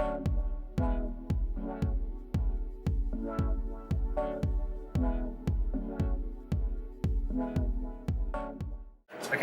Okay,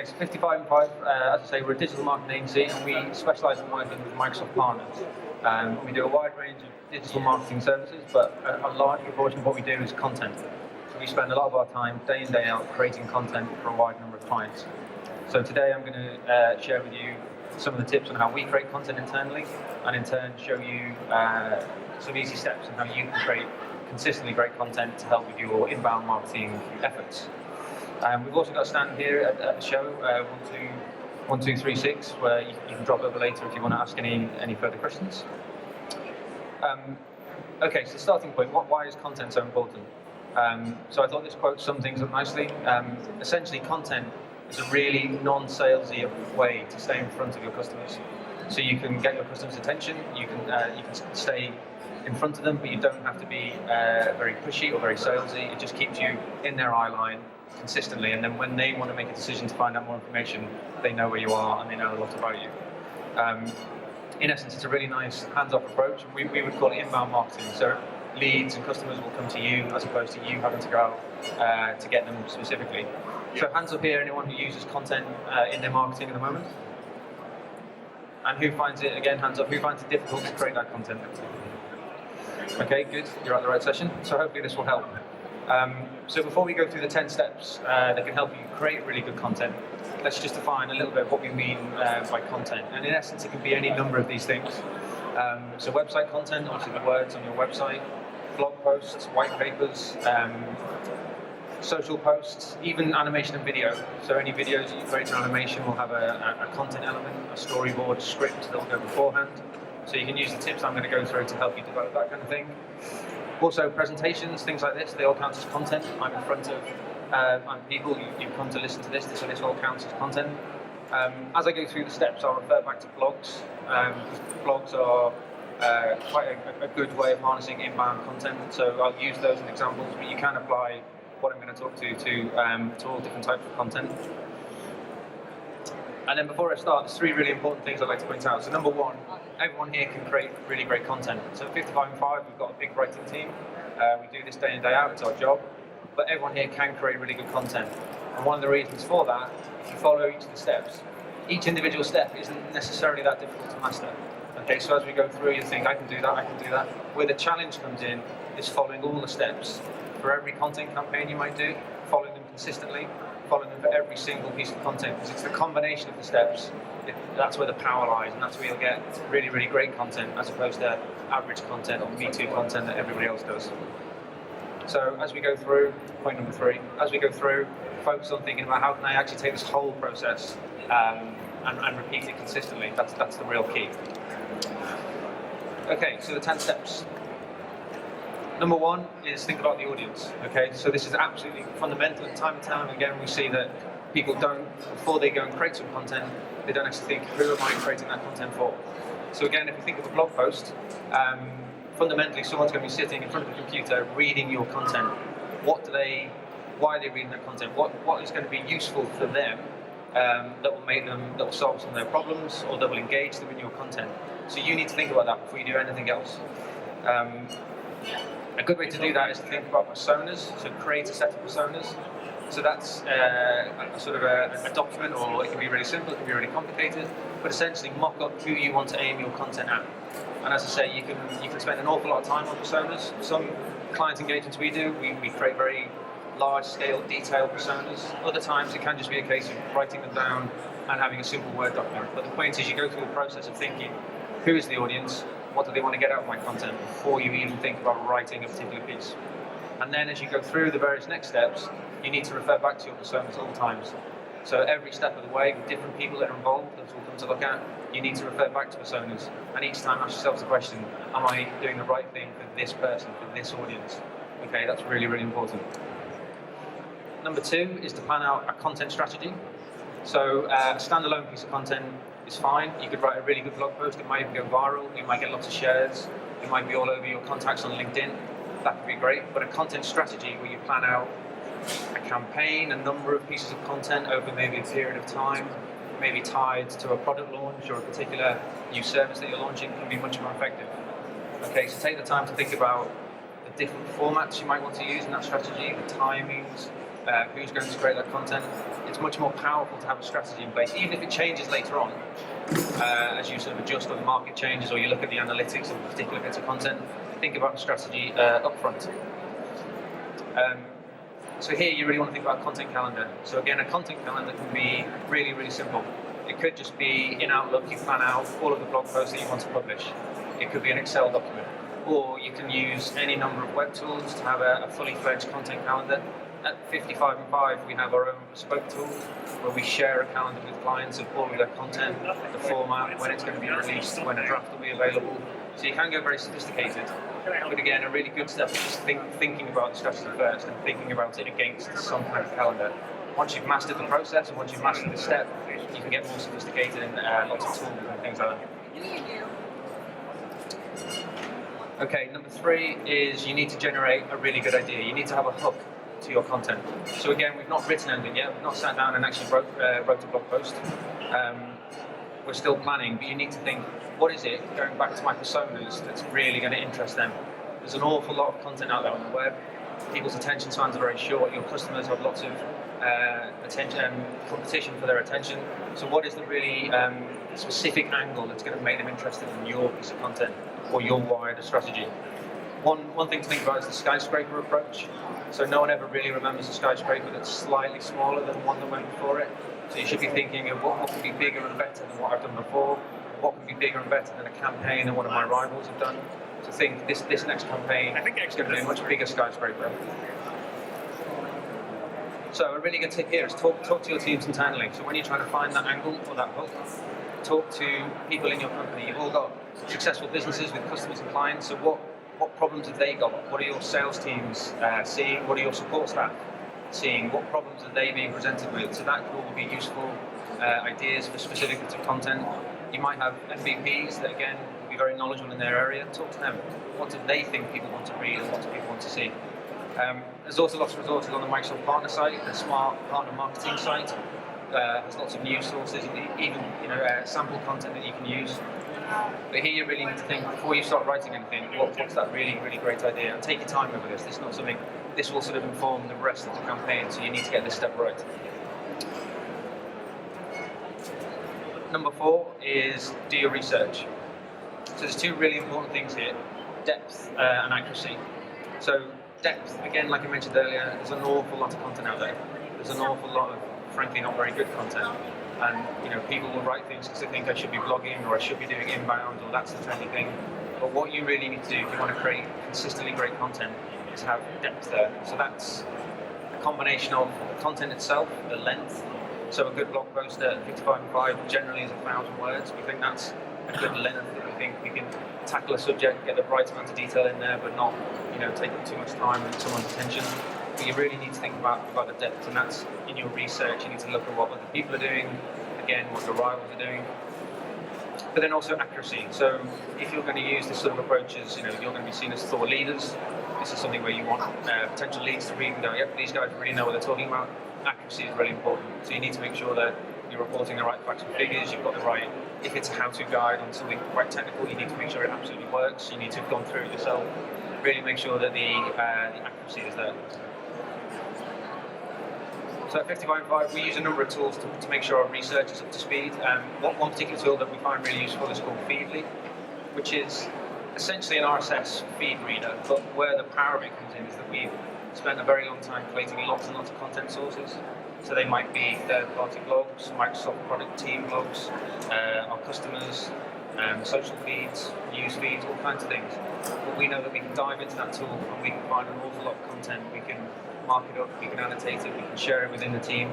so 55 and 5, as I say, we're a digital marketing agency and we specialise in working with Microsoft partners. We do a wide range of digital marketing services, but a large proportion of what we do is content. So we spend a lot of our time, day in, day out, creating content for a wide number of clients. So today I'm going to share with you some of the tips on how we create content internally, and in turn show you some easy steps on how you can create consistently great content to help with your inbound marketing efforts. We've also got a stand here at the show, 1236, where you can drop over later if you want to ask any further questions. Okay, so starting point, why is content so important? So I thought this quote summed things up nicely. Essentially, content is a really non-salesy way to stay in front of your customers. So you can get your customers' attention, you can stay in front of them, but you don't have to be very pushy or very salesy. It just keeps you in their eye line consistently, and then when they want to make a decision to find out more information, they know where you are and they know a lot about you. In essence, it's a really nice hands-off approach. We would call it inbound marketing. So leads and customers will come to you as opposed to you having to go out to get them specifically. So hands up here, anyone who uses content in their marketing at the moment? And who finds it, again, hands up, who finds it difficult to create that content? Okay, good, you're at the right session. So hopefully this will help. So before we go through the 10 steps that can help you create really good content, let's just define a little bit of what we mean by content. And in essence, it can be any number of these things. So website content, obviously the words on your website, blog posts, white papers, social posts, even animation and video. So any videos that you create in animation will have a content element, a storyboard, a script that will go beforehand. So you can use the tips I'm going to go through to help you develop that kind of thing. Also presentations, things like this, they all count as content. I'm in front of people, you come to listen to this, so this all counts as content. As I go through the steps, I'll refer back to blogs. Blogs are quite a good way of harnessing inbound content, so I'll use those as examples, but you can apply what I'm going to talk to all different types of content. And then before I start, there's 3 really important things I'd like to point out. So number 1, everyone here can create really great content. So at 55 and 5, we've got a big writing team. We do this day in, day out, it's our job. But everyone here can create really good content. And one of the reasons for that, if you follow each of the steps, each individual step isn't necessarily that difficult to master. Okay, so as we go through, you think, I can do that, I can do that. Where the challenge comes in is following all the steps. For every content campaign you might do, following them consistently, following them for every single piece of content, because it's the combination of the steps, that's where the power lies, and that's where you'll get really, really great content as opposed to average content or Me Too content that everybody else does. So as we go through, point number 3, as we go through, focus on thinking about how can I actually take this whole process and repeat it consistently. That's the real key. Okay, so the 10 steps. Number 1 is think about the audience. Okay, so this is absolutely fundamental. Time and time again, we see that people don't, before they go and create some content, they don't actually think, who am I creating that content for? So again, if you think of a blog post, fundamentally someone's going to be sitting in front of a computer reading your content. Why are they reading that content? What is going to be useful for them that will solve some of their problems, or that will engage them in your content? So you need to think about that before you do anything else. A good way to do that is to think about personas, so create a set of personas. So that's a document, or it can be really simple, it can be really complicated, but essentially mock up who you want to aim your content at. And as I say, you can spend an awful lot of time on personas. Some client engagements we do, we create very large-scale, detailed personas. Other times it can just be a case of writing them down and having a simple Word document. But the point is you go through the process of thinking, who is the audience? What do they want to get out of my content before you even think about writing a particular piece? And then as you go through the various next steps, you need to refer back to your personas at all times. So every step of the way, with different people that are involved, that's all come to look at, you need to refer back to personas. And each time ask yourself the question, am I doing the right thing for this person, for this audience? Okay, that's really, really important. Number 2 is to plan out a content strategy. So a standalone piece of content is fine. You could write a really good blog post, it might even go viral, you might get lots of shares, it might be all over your contacts on LinkedIn. That could be great, but a content strategy where you plan out a campaign, a number of pieces of content over maybe a period of time, maybe tied to a product launch or a particular new service that you're launching can be much more effective. Okay, so take the time to think about the different formats you might want to use in that strategy, the timings, who's going to create that content. It's much more powerful to have a strategy in place, even if it changes later on, as you sort of adjust or the market changes or you look at the analytics of particular bits of content. Think about the strategy up front. So here you really want to think about content calendar. So again, a content calendar can be really, really simple. It could just be in Outlook, you plan out all of the blog posts that you want to publish. It could be an Excel document. Or you can use any number of web tools to have a fully fledged content calendar. At 55 and 5, we have our own bespoke tool where we share a calendar with clients of all of their content, the format, when it's going to be released, when a draft will be available. So you can go very sophisticated. But again, a really good step is just thinking about the strategy first and thinking about it against some kind of calendar. Once you've mastered the process and once you've mastered the step, you can get more sophisticated and lots of tools and things like that. Okay, number 3 is you need to generate a really good idea. You need to have a hook to your content. So again, we've not written anything yet. We've not sat down and actually wrote a blog post. We're still planning, but you need to think, what is it, going back to my personas, that's really going to interest them? There's an awful lot of content out there on the web. People's attention spans are very short. Your customers have lots of competition for their attention. So what is the really specific angle that's going to make them interested in your piece of content or your wider strategy? One thing to think about is the skyscraper approach. So no one ever really remembers a skyscraper that's slightly smaller than the one that went before it. So you should be thinking of what can be bigger and better than what I've done before, what can be bigger and better than a campaign that one of my rivals have done. So think this next campaign is going to be a much bigger skyscraper. So a really good tip here is talk to your teams internally. So when you're trying to find that angle or that hook, talk to people in your company. You've all got successful businesses with customers and clients. So what problems have they got? What are your sales teams seeing? What are your support staff seeing? What problems are they being presented with? So that will be useful ideas for specific bits of content. You might have MVPs that, again, will be very knowledgeable in their area. Talk to them. What do they think people want to read and what do people want to see? There's also lots of resources on the Microsoft Partner site, the Smart Partner Marketing site. There's lots of news sources, even sample content that you can use. But here you really need to think, before you start writing anything, what's that really, really great idea? And take your time over this. This is not something, this will sort of inform the rest of the campaign, so you need to get this step right. Number 4 is do your research. So there's 2 really important things here, depth and accuracy. So depth, again, like I mentioned earlier, there's an awful lot of content out there. There's an awful lot of, frankly, not very good content. And people will write things because they think I should be blogging or I should be doing inbound or that's the trendy thing. But what you really need to do if you want to create consistently great content is have depth there. So that's a combination of the content itself, the length. So a good blog post at 55.5 generally is 1,000 words. We think that's a good length. We think we can tackle a subject, get the right amount of detail in there, but not take up too much time and someone's attention. But you really need to think about the depth, and that's in your research. You need to look at what other people are doing, again, what your rivals are doing. But then also accuracy. So if you're going to use this sort of approach as, you're going to be seen as thought leaders, this is something where you want potential leads to read and go, yep, these guys really know what they're talking about. Accuracy is really important. So you need to make sure that you're reporting the right facts and figures, you've got the right, if it's a how-to guide on something quite technical, you need to make sure it absolutely works. You need to have gone through it yourself. Really make sure that the accuracy is there. So at 55.5, we use a number of tools to make sure our research is up to speed. One particular tool that we find really useful is called Feedly, which is essentially an RSS feed reader, but where the power of it comes in is that we've spent a very long time collating lots and lots of content sources. So they might be third-party blogs, Microsoft product team blogs, our customers, social feeds, news feeds, all kinds of things. But we know that we can dive into that tool and we can find an awful lot of content. We can mark it up, we can annotate it, we can share it within the team,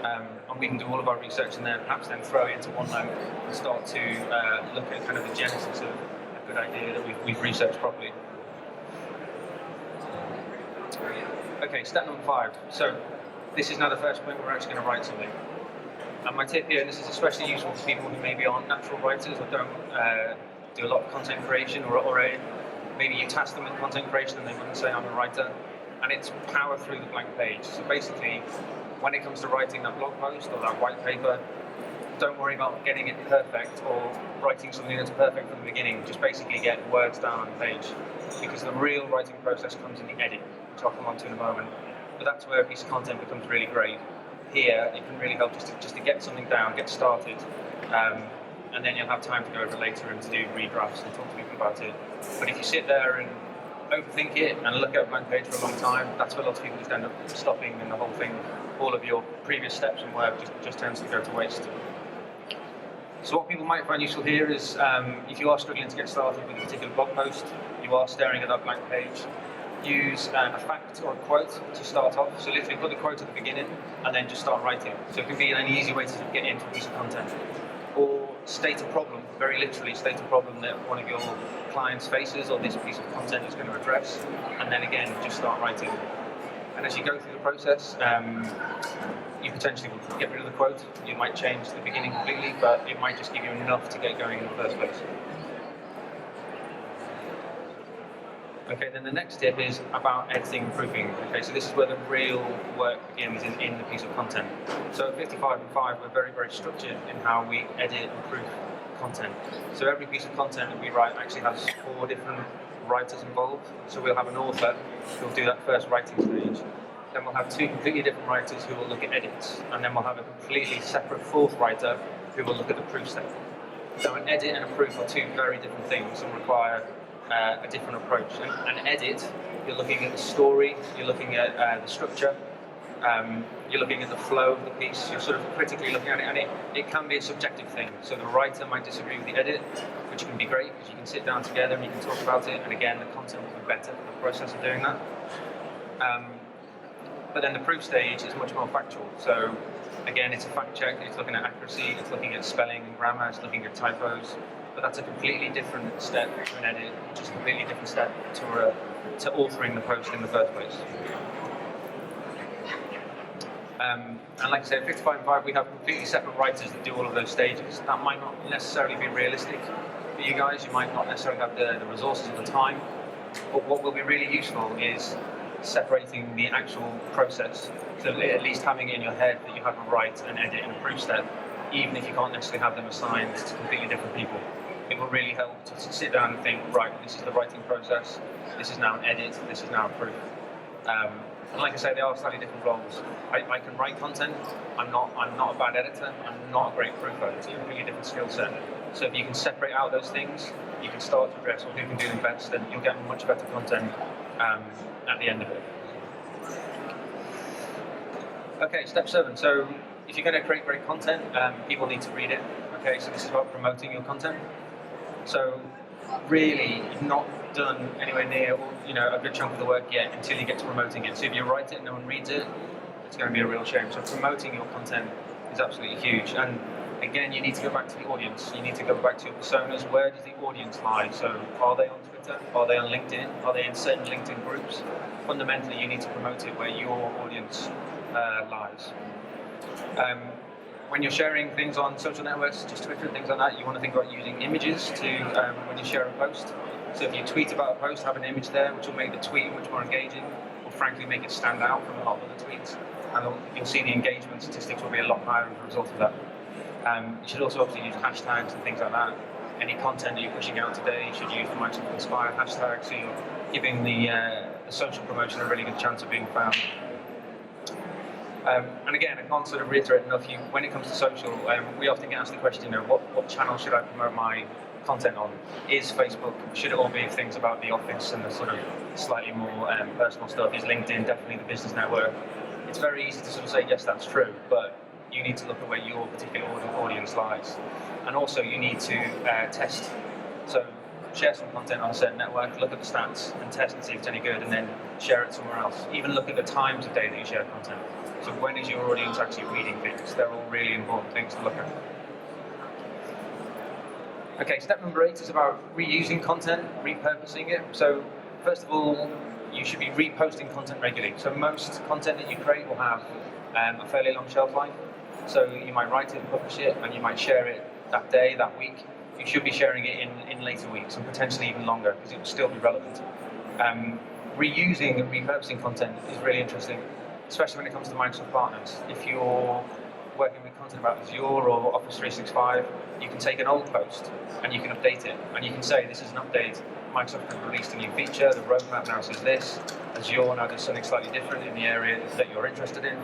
and we can do all of our research in there, perhaps then throw it into OneNote and start to look at kind of the genesis of a good idea that we've researched properly. Okay, step number 5. So this is now the first point where we're actually going to write something. And my tip here, and this is especially useful for people who maybe aren't natural writers or don't do a lot of content creation, or maybe you task them with content creation and they wouldn't say I'm a writer, and it's power through the blank page. So basically, when it comes to writing that blog post or that white paper, don't worry about getting it perfect or writing something that's perfect from the beginning. Just basically get words down on the page, because the real writing process comes in the edit, which I'll come on to in a moment. But that's where a piece of content becomes really great. Here, it can really help just to get something down, get started, and then you'll have time to go over later and to do redrafts and talk to people about it. But if you sit there and overthink it and look at a blank page for a long time, that's where lots of people just end up stopping, and the whole thing, all of your previous steps and work just tends to go to waste. So what people might find useful here is, if you are struggling to get started with a particular blog post, you are staring at that blank page, use a fact or a quote to start off. So literally put the quote at the beginning and then just start writing. So it can be an easy way to get into a piece of content. Or state a problem, very literally state a problem that one of your clients faces or this piece of content is going to address, and then again just start writing. And as you go through the process, you potentially will get rid of the quote. You might change the beginning completely, but it might just give you enough to get going in the first place. Okay, then the next tip is about editing and proofing. Okay, so this is where the real work begins in the piece of content. So at 55 and 5, we're very, very structured in how we edit and proof content. So every piece of content that we write actually has 4 different writers involved. So we'll have an author who'll do that first writing stage. Then we'll have 2 completely different writers who will look at edits. And then we'll have a completely separate 4th writer who will look at the proof step. So an edit and a proof are 2 very different things and require a different approach. An edit, you're looking at the story, you're looking at the structure, you're looking at the flow of the piece, you're sort of critically looking at it, and it can be a subjective thing. So the writer might disagree with the edit, which can be great because you can sit down together and you can talk about it, and again, the content will be better for the process of doing that. But then the proof stage is much more factual. So again, it's a fact check, it's looking at accuracy, it's looking at spelling and grammar, it's looking at typos. But that's a completely different step to an edit, which is a completely different step to authoring the post in the first place. And like I said, 55 and 5, we have completely separate writers that do all of those stages. That might not necessarily be realistic for you guys. You might not necessarily have the resources or the time. But what will be really useful is separating the actual process. So at least having it in your head that you have a write, an edit, and a proof step, even if you can't necessarily have them assigned to completely different people. It will really help to sit down and think, right, this is the writing process, this is now an edit, this is now a proof. And like I say, they are slightly different roles. I can write content, I'm not a bad editor, I'm not a great proofer, it's a completely different skill set. So if you can separate out those things, you can start to address who can do them best, and you'll get much better content at the end of it. Okay, step 7. So if you're going to create great content, people need to read it. Okay, so this is about promoting your content. So really, you've not done anywhere near a good chunk of the work yet until you get to promoting it. So if you write it and no one reads it, it's going to be a real shame. So promoting your content is absolutely huge. And again, you need to go back to the audience. You need to go back to your personas. Where does the audience lie? So are they on Twitter? Are they on LinkedIn? Are they in certain LinkedIn groups? Fundamentally, you need to promote it where your audience lies. When you're sharing things on social networks, just Twitter and things like that, you want to think about using images to when you share a post. So if you tweet about a post, have an image there, which will make the tweet much more engaging, or frankly make it stand out from a lot of other tweets. And you'll see the engagement statistics will be a lot higher as a result of that. You should also obviously use hashtags and things like that. Any content that you're pushing out today, you should use the Microsoft Inspire hashtag, so you're giving the social promotion a really good chance of being found. And again, I can't sort of reiterate enough, when it comes to social, we often get asked the question, what channel should I promote my content on? Is Facebook, should it all be things about the office and the sort of slightly more personal stuff? Is LinkedIn definitely the business network? It's very easy to sort of say, yes, that's true, but you need to look at where your particular audience lies. And also you need to test. So share some content on a certain network, look at the stats and test and see if it's any good, and then share it somewhere else. Even look at the times of day that you share content. So when is your audience actually reading things? They're all really important things to look at. Okay, step number 8 is about reusing content, repurposing it. So first of all, you should be reposting content regularly. So most content that you create will have a fairly long shelf life. So you might write it and publish it, and you might share it that day, that week. You should be sharing it in later weeks, and potentially even longer, because it will still be relevant. Reusing and repurposing content is really interesting, especially when it comes to Microsoft partners. If you're working with content about Azure or Office 365, you can take an old post and you can update it. And you can say, this is an update. Microsoft has released a new feature. The roadmap now says this. Azure now does something slightly different in the area that you're interested in.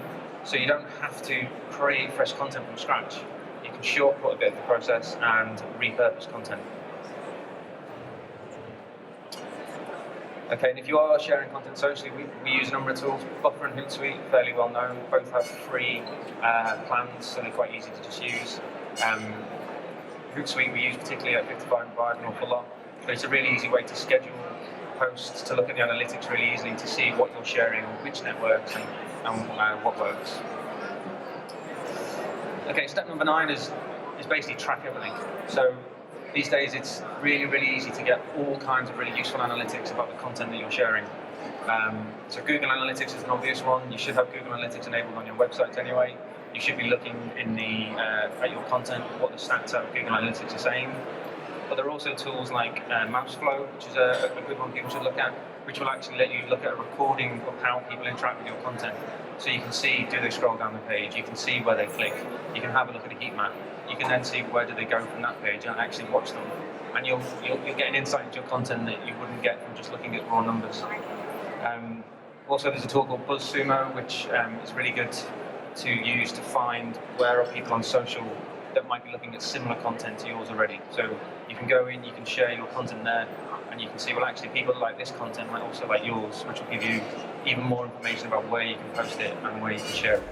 So you don't have to create fresh content from scratch. You can shortcut a bit of the process and repurpose content. Okay, and if you are sharing content socially, we use a number of tools. Buffer and Hootsuite, fairly well known. Both have free plans, so they're quite easy to just use. Hootsuite we use particularly at 55 an awful lot. But it's a really easy way to schedule posts, to look at the analytics really easily, to see what you're sharing on which networks and what works. Okay, step number 9 is basically track everything. So these days it's really, really easy to get all kinds of really useful analytics about the content that you're sharing. So Google Analytics is an obvious one. You should have Google Analytics enabled on your website anyway. You should be looking in at your content, what the stats out of Google Analytics are saying. But there are also tools like Mouseflow, which is a good one people should look at, which will actually let you look at a recording of how people interact with your content. So you can see, do they scroll down the page? You can see where they click. You can have a look at a heat map. You can then see where do they go from that page and actually watch them. And you'll get an insight into your content that you wouldn't get from just looking at raw numbers. Also, there's a tool called BuzzSumo, which is really good to use to find where are people on social that might be looking at similar content to yours already. So you can go in, you can share your content there, and you can see, well, actually, people that like this content might also like yours, which will give you even more information about where you can post it and where you can share it.